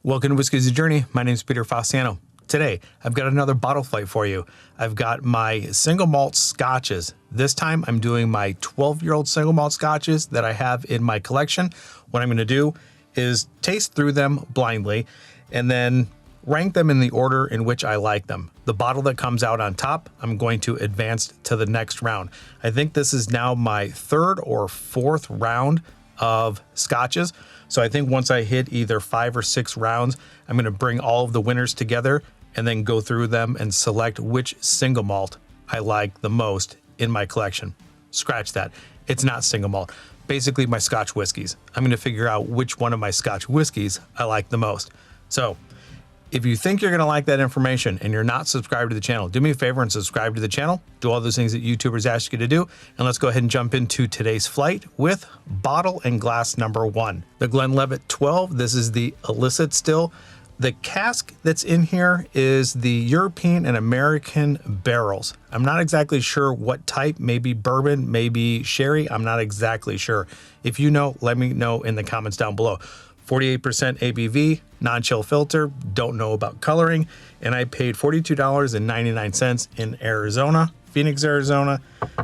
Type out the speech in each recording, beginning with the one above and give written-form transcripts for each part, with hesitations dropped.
Welcome to Whiskey's a Journey. My name is Peter Fastiano. Today, I've got another bottle flight for you. I've got my single malt scotches. This time, I'm doing my 12-year-old single malt scotches that I have in my collection. What I'm going to do is taste through them blindly and then rank them in the order in which I like them. The bottle that comes out on top, I'm going to advance to the next round. I think this is now my third or fourth round of scotches. So I think once I hit either 5 or 6 rounds, I'm going to bring all of the winners together and then go through them and select which single malt I like the most in my collection. Scratch that. It's not single malt. Basically my Scotch whiskeys. I'm going to figure out which one of my Scotch whiskeys I like the most. So if you think you're going to like that information and you're not subscribed to the channel, do me a favor and subscribe to the channel. Do all those things that YouTubers ask you to do. And let's go ahead and jump into today's flight with bottle and glass number 1. The Glenlivet 12. This is the illicit still. The cask that's in here is the European and American barrels. I'm not exactly sure what type, maybe bourbon, maybe sherry. I'm not exactly sure. If you know, let me know in the comments down below. 48% ABV, non-chill filter, don't know about coloring, and I paid $42.99 in Arizona, Phoenix, Arizona.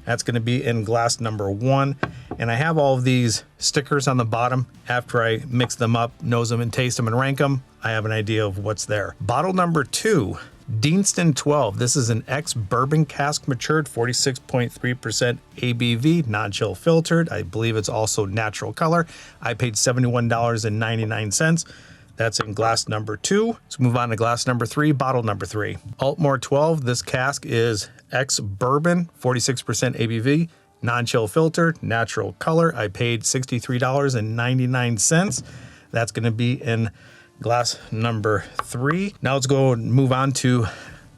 That's going to be in glass number 1. And I have all of these stickers on the bottom. After I mix them up, nose them and taste them and rank them, I have an idea of what's there. Bottle number 2, Deanston 12. This is an ex-bourbon cask matured, 46.3% ABV, non-chill filtered. I believe it's also natural color. I paid $71.99. That's in glass number 2. Let's move on to glass number 3, bottle number 3. Altmore 12. This cask is ex-bourbon, 46% ABV, non-chill filtered, natural color. I paid $63.99. That's going to be in glass number 3. Now let's go and move on to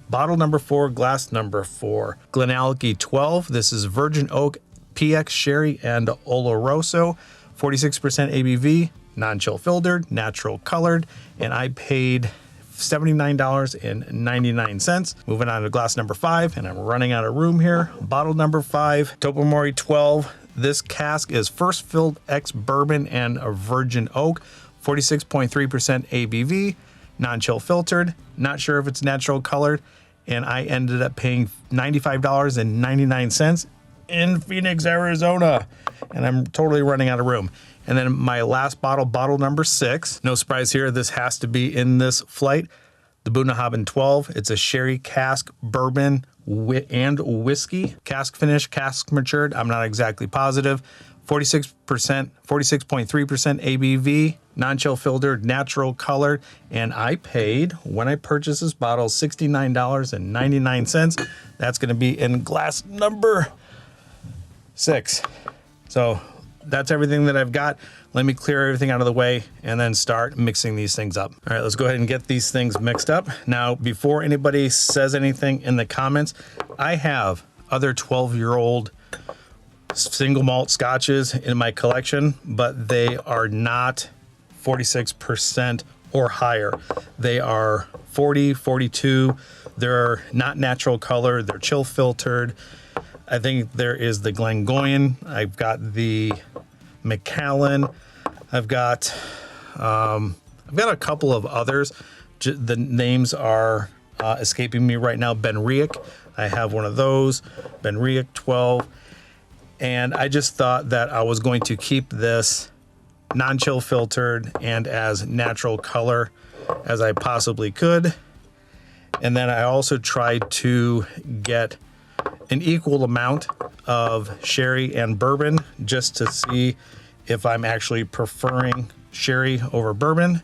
bottle number 4, glass number 4. Glenallachie 12. This is Virgin Oak, PX Sherry, and Oloroso. 46% ABV, non-chill filtered, natural colored, and I paid $79.99. Moving on to glass number 5, and I'm running out of room here. Bottle number 5, Tobermory 12. This cask is first filled ex-bourbon and a Virgin Oak. 46.3% ABV, non-chill filtered, not sure if it's natural colored, and I ended up paying $95.99 in Phoenix, Arizona, and I'm totally running out of room. And then my last bottle, bottle number 6, no surprise here, this has to be in this flight, the Bunnahabhain 12. It's a sherry cask bourbon and whiskey, cask finish, cask matured, I'm not exactly positive. 46%, 46.3% ABV, non-chill filtered, natural colored, and I paid, when I purchased this bottle, $69.99. That's going to be in glass number 6. So that's everything that I've got. Let me clear everything out of the way and then start mixing these things up. All right, let's go ahead and get these things mixed up. Now, before anybody says anything in the comments, I have other 12-year-old single malt scotches in my collection, but they are not 46% or higher. They are 40, 42. They're not natural color. They're chill filtered. I think there is the Glengoyne. I've got the Macallan. I've got a couple of others. The names are escaping me right now. Benriach. I have one of those. Benriach 12. And I just thought that I was going to keep this non-chill filtered and as natural color as I possibly could. And then I also tried to get an equal amount of sherry and bourbon just to see if I'm actually preferring sherry over bourbon.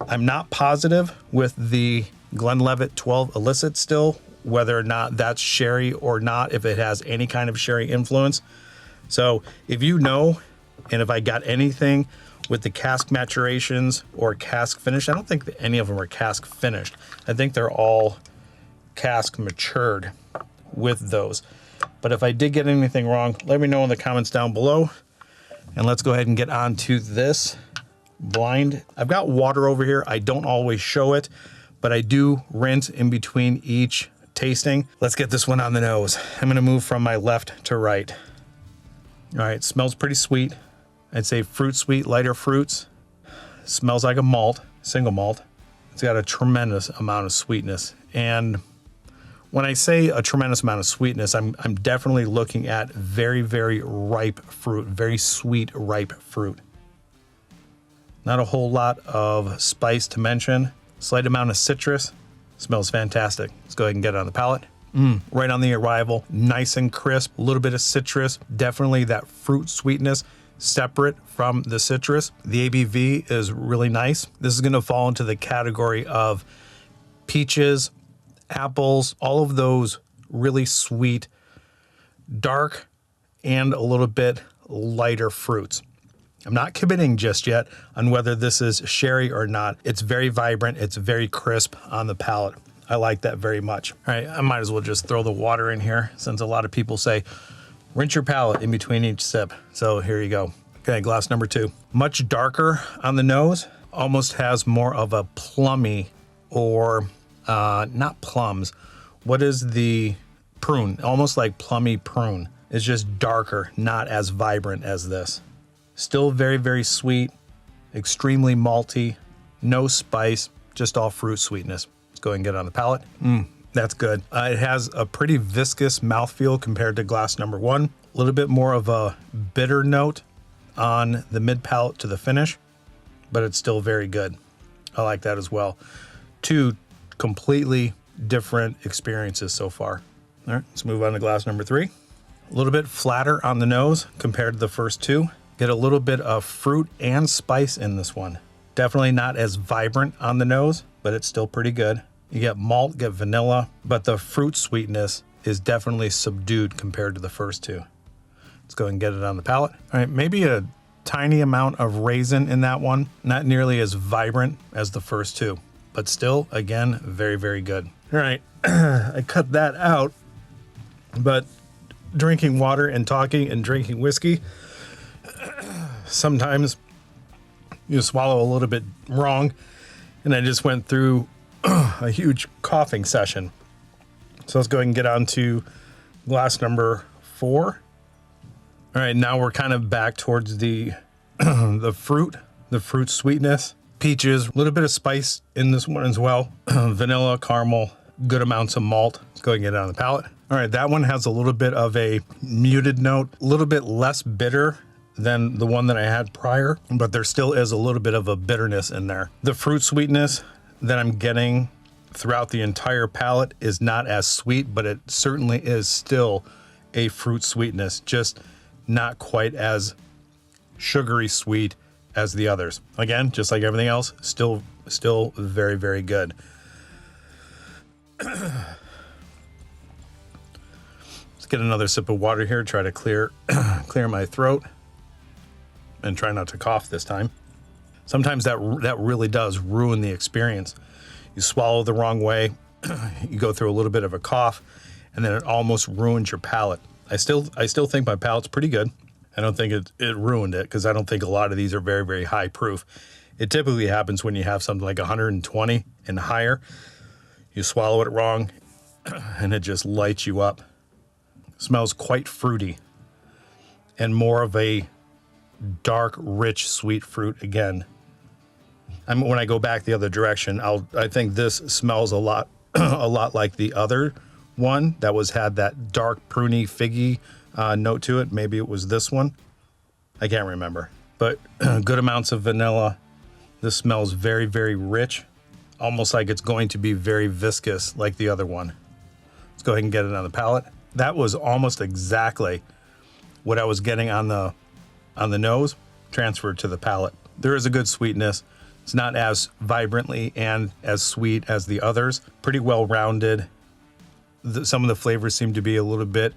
I'm not positive with the Glenlivet 12 illicit still, whether or not that's sherry or not, if it has any kind of sherry influence. So if you know, and if I got anything with the cask maturations or cask finish, I don't think that any of them are cask finished. I think they're all cask matured with those. But if I did get anything wrong, let me know in the comments down below. And let's go ahead and get on to this blind. I've got water over here. I don't always show it, but I do rinse in between each tasting. Let's get this one on the nose. I'm going to move from my left to right. All right, smells pretty sweet. I'd say fruit sweet, lighter fruits. Smells like a malt, single malt. It's got a tremendous amount of sweetness. And when I say a tremendous amount of sweetness, I'm definitely looking at very, very ripe fruit, very sweet, ripe fruit. Not a whole lot of spice to mention. Slight amount of citrus. Smells fantastic. Let's go ahead and get it on the palate. Right on the arrival, nice and crisp, a little bit of citrus, definitely that fruit sweetness separate from the citrus. The ABV is really nice. This is going to fall into the category of peaches, apples, all of those really sweet, dark, and a little bit lighter fruits. I'm not committing just yet on whether this is sherry or not. It's very vibrant. It's very crisp on the palate. I like that very much. All right, I might as well just throw the water in here since a lot of people say, rinse your palate in between each sip. So here you go. Okay, glass number 2. Much darker on the nose, almost has more of a plummy or not plums. What is the prune? Almost like plummy prune. It's just darker, not as vibrant as this. Still very, very sweet, extremely malty, no spice, just all fruit sweetness. Let's go ahead and get it on the palate. That's good. It has a pretty viscous mouthfeel compared to glass number 1. A little bit more of a bitter note on the mid palate to the finish, but it's still very good. I like that as well. 2 completely different experiences so far. All right, let's move on to glass number 3. A little bit flatter on the nose compared to the first 2. Get a little bit of fruit and spice in this one. Definitely not as vibrant on the nose, but it's still pretty good. You get malt, get vanilla, but the fruit sweetness is definitely subdued compared to the first 2. Let's go ahead and get it on the palate. All right, maybe a tiny amount of raisin in that one. Not nearly as vibrant as the first 2, but still, again, very, very good. All right, I cut that out, but drinking water and talking and drinking whiskey, sometimes you swallow a little bit wrong, and I just went through a huge coughing session. So let's go ahead and get on to glass number 4. All right, now we're kind of back towards the the fruit sweetness, peaches, a little bit of spice in this one as well, vanilla, caramel, good amounts of malt. Let's go ahead and get it on the palate. All right, that one has a little bit of a muted note, a little bit less bitter than the one that I had prior, but there still is a little bit of a bitterness in there. The fruit sweetness that I'm getting throughout the entire palate is not as sweet, but it certainly is still a fruit sweetness, just not quite as sugary sweet as the others. Again, just like everything else, still very, very good. Let's get another sip of water here, try to clear my throat and try not to cough this time. Sometimes that really does ruin the experience. You swallow the wrong way, you go through a little bit of a cough, and then it almost ruins your palate. I still think my palate's pretty good. I don't think it ruined it, because I don't think a lot of these are very, very high proof. It typically happens when you have something like 120 and higher. You swallow it wrong, and it just lights you up. Smells quite fruity, and more of a dark, rich, sweet fruit again. When I go back the other direction, I think this smells a lot like the other one that had that dark, pruny, figgy note to it. Maybe it was this one. I can't remember. But good amounts of vanilla. This smells very, very rich, almost like it's going to be very viscous like the other one. Let's go ahead and get it on the palate. That was almost exactly what I was getting on the nose, transferred to the palate. There is a good sweetness. It's not as vibrantly and as sweet as the others. Pretty well rounded. Some of the flavors seem to be a little bit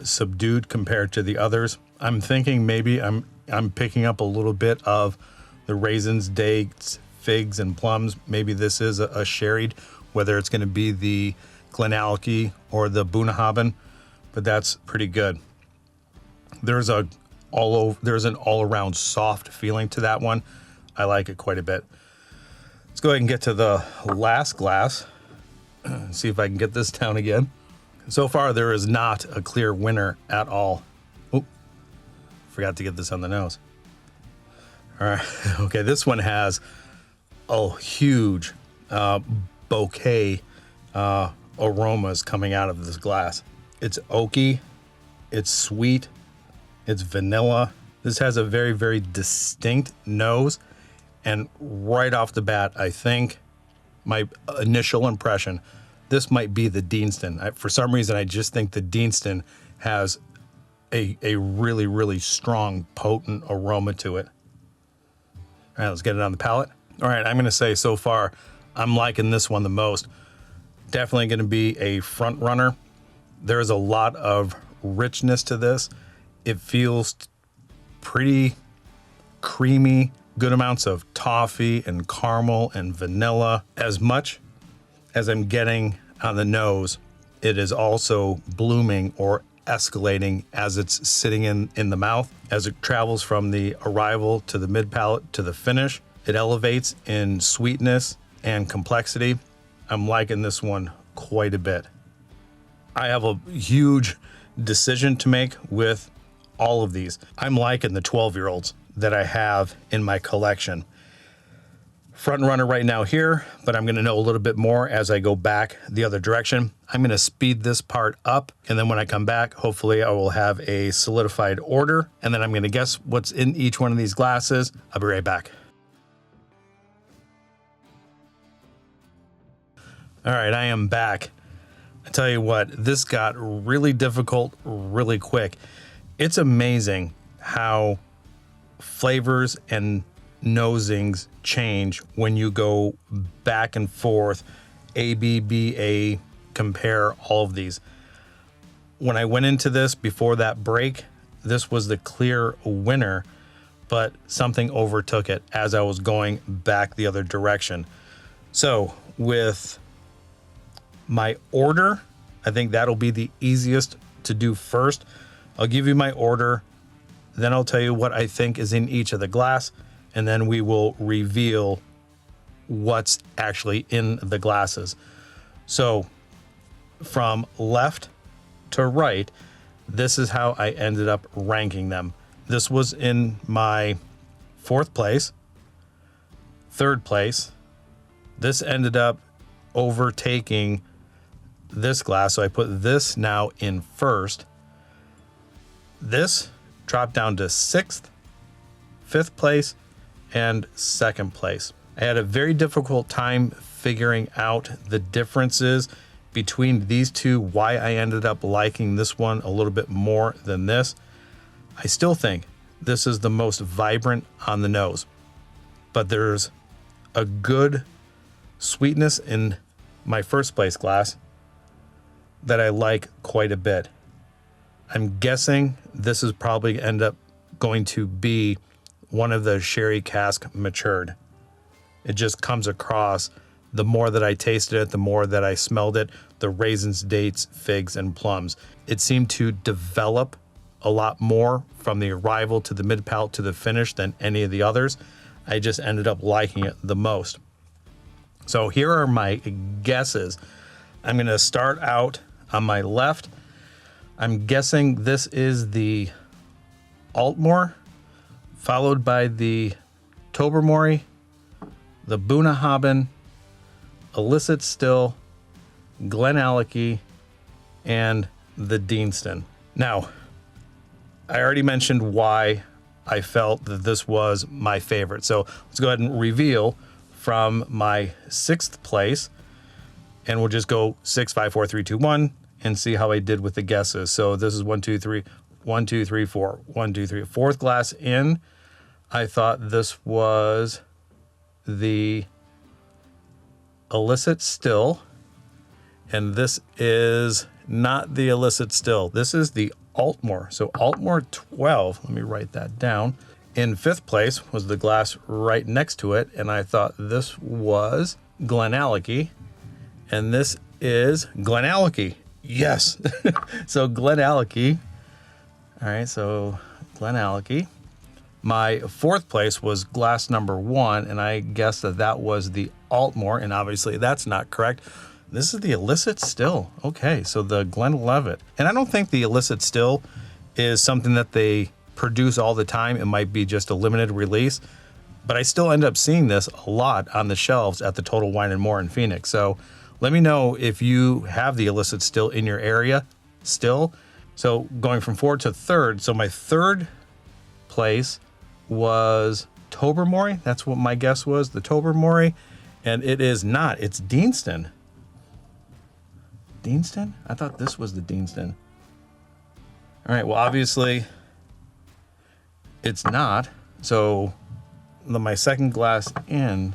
subdued compared to the others. I'm thinking maybe I'm picking up a little bit of the raisins, dates, figs, and plums. Maybe this is a sherried, whether it's going to be the Glenallachie or the Bunnahabhain, but that's pretty good. There's an all-around soft feeling to that one. I like it quite a bit. Let's go ahead and get to the last glass. See if I can get this down again. So far, there is not a clear winner at all. Oh, forgot to get this on the nose. All right. Okay, this one has a huge bouquet aromas coming out of this glass. It's oaky, it's sweet, it's vanilla. This has a very, very distinct nose. And right off the bat, I think my initial impression, this might be the Deanston. For some reason, I just think the Deanston has a really, really strong, potent aroma to it. All right, let's get it on the palate. All right, I'm gonna say so far, I'm liking this one the most. Definitely gonna be a front runner. There's a lot of richness to this. It feels pretty creamy, good amounts of toffee and caramel and vanilla. As much as I'm getting on the nose, it is also blooming or escalating as it's sitting in the mouth. As it travels from the arrival to the mid palate to the finish, it elevates in sweetness and complexity. I'm liking this one quite a bit. I have a huge decision to make with all of these. I'm liking the 12-year-olds that I have in my collection. Front runner right now here, but I'm gonna know a little bit more as I go back the other direction. I'm gonna speed this part up, and then when I come back, hopefully I will have a solidified order, and then I'm gonna guess what's in each one of these glasses. I'll be right back. All right, I am back. I tell you what, this got really difficult really quick. It's amazing how flavors and nosings change when you go back and forth, A, B, B, A, compare all of these. When I went into this before that break, this was the clear winner, but something overtook it as I was going back the other direction. So with my order, I think that'll be the easiest to do first. I'll give you my order, then I'll tell you what I think is in each of the glass, and then we will reveal what's actually in the glasses. So from left to right, this is how I ended up ranking them. This was in my 4th place, 3rd place. This ended up overtaking this glass, so I put this now in 1st. This dropped down to 6th, 5th place, and 2nd place. I had a very difficult time figuring out the differences between these two, why I ended up liking this one a little bit more than this. I still think this is the most vibrant on the nose, but there's a good sweetness in my 1st place glass that I like quite a bit. I'm guessing this is probably end up going to be one of the sherry cask matured. It just comes across, the more that I tasted it, the more that I smelled it, the raisins, dates, figs, and plums. It seemed to develop a lot more from the arrival to the mid palate to the finish than any of the others. I just ended up liking it the most. So here are my guesses. I'm gonna start out on my left. I'm guessing this is the Altmore, followed by the Tobermory, the Bunnahabhain, Illicit Still, Glenallachie, and the Deanston. Now, I already mentioned why I felt that this was my favorite. So let's go ahead and reveal from my 6th place, and we'll just go 6, 5, 4, 3, 2, 1, and see how I did with the guesses. So this is 1, 2, 3, 1, 2, 3, 4, 1, 2, 3. 4th glass in, I thought this was the Illicit Still, and this is not the Illicit Still. This is the Altmore. So Altmore 12, let me write that down. In 5th place was the glass right next to it, and I thought this was Glenallachie, and this is Glenallachie. Yes. So Glenallachie. All right, so Glenallachie. My 4th place was glass number 1, and I guessed that that was the Altmore, and obviously that's not correct. This is the Illicit Still. Okay, so the Glenlivet. And I don't think the Illicit Still is something that they produce all the time. It might be just a limited release, but I still end up seeing this a lot on the shelves at the Total Wine and More in Phoenix. So let me know if you have the illicit still in your area still. So going from 4th to 3rd. So my 3rd place was Tobermory. That's what my guess was, the Tobermory. And it is not. It's Deanston. Deanston? I thought this was the Deanston. All right, well, obviously it's not. So my second glass in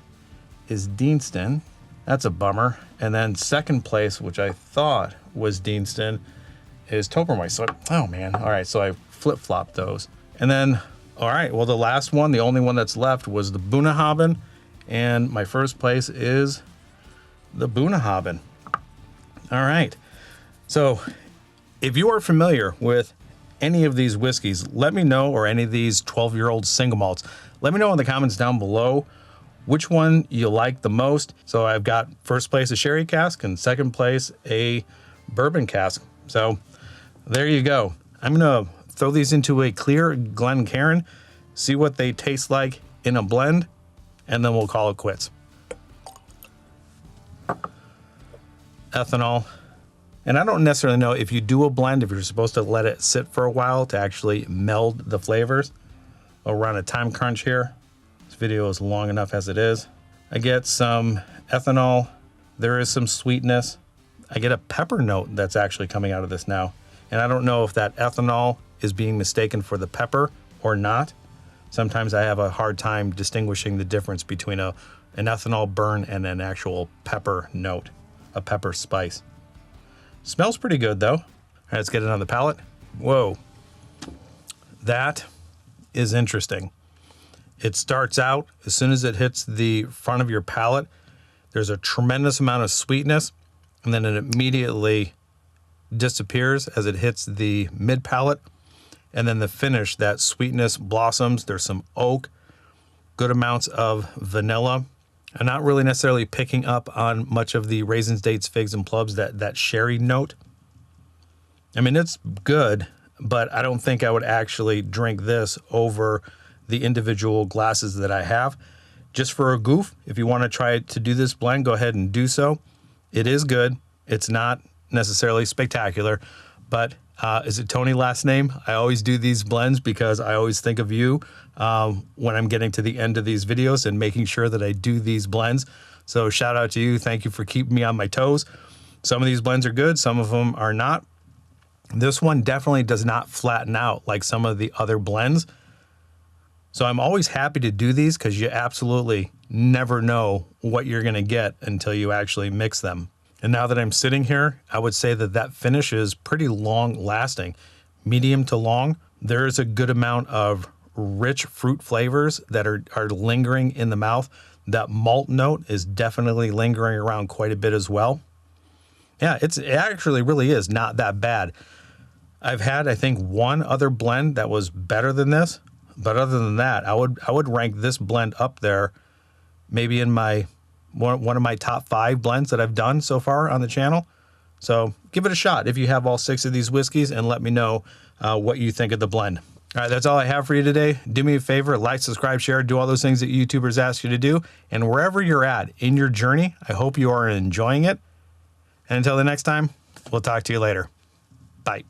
is Deanston. That's a bummer. And then second place, which I thought was Deanston, is Tobermory. So, oh man. All right, so I flip-flopped those. And then, all right, well, the last one, the only one that's left was the Bunnahabhain. And my first place is the Bunnahabhain. All right. So if you are familiar with any of these whiskeys, let me know, or any of these 12-year-old single malts. Let me know in the comments down below which one you like the most. So I've got first place a sherry cask and second place a bourbon cask. So there you go. I'm going to throw these into a clear Glencairn, see what they taste like in a blend, and then we'll call it quits. Ethanol. And I don't necessarily know if you do a blend, if you're supposed to let it sit for a while to actually meld the flavors. We're on a time crunch here. This video is long enough as it is. I get some ethanol. There is some sweetness. I get a pepper note that's actually coming out of this now. And I don't know if that ethanol is being mistaken for the pepper or not. Sometimes I have a hard time distinguishing the difference between an ethanol burn and an actual pepper note, a pepper spice. Smells pretty good though. All right, let's get it on the palate. Whoa, that is interesting. It starts out, as soon as it hits the front of your palate, there's a tremendous amount of sweetness, and then it immediately disappears as it hits the mid palate. And then the finish, that sweetness blossoms. There's some oak, good amounts of vanilla. I'm not really necessarily picking up on much of the raisins, dates, figs, and plums, that sherry note. I mean, it's good, but I don't think I would actually drink this over the individual glasses that I have. Just for a goof, if you want to try to do this blend, go ahead and do so. It is good. It's not necessarily spectacular, but is it Tony last name? I always do these blends because I always think of you when I'm getting to the end of these videos and making sure that I do these blends. So shout out to you. Thank you for keeping me on my toes. Some of these blends are good. Some of them are not. This one definitely does not flatten out like some of the other blends. So I'm always happy to do these because you absolutely never know what you're going to get until you actually mix them. And now that I'm sitting here, I would say that that finish is pretty long lasting, medium to long. There is a good amount of rich fruit flavors that are lingering in the mouth. That malt note is definitely lingering around quite a bit as well. Yeah, it actually really is not that bad. I've had, I think, one other blend that was better than this, but other than that, I would rank this blend up there, maybe in my one of my top 5 blends that I've done so far on the channel. So give it a shot if you have all 6 of these whiskeys, and let me know what you think of the blend. All right, that's all I have for you today. Do me a favor, like, subscribe, share, do all those things that YouTubers ask you to do. And wherever you're at in your journey, I hope you are enjoying it. And until the next time, we'll talk to you later. Bye.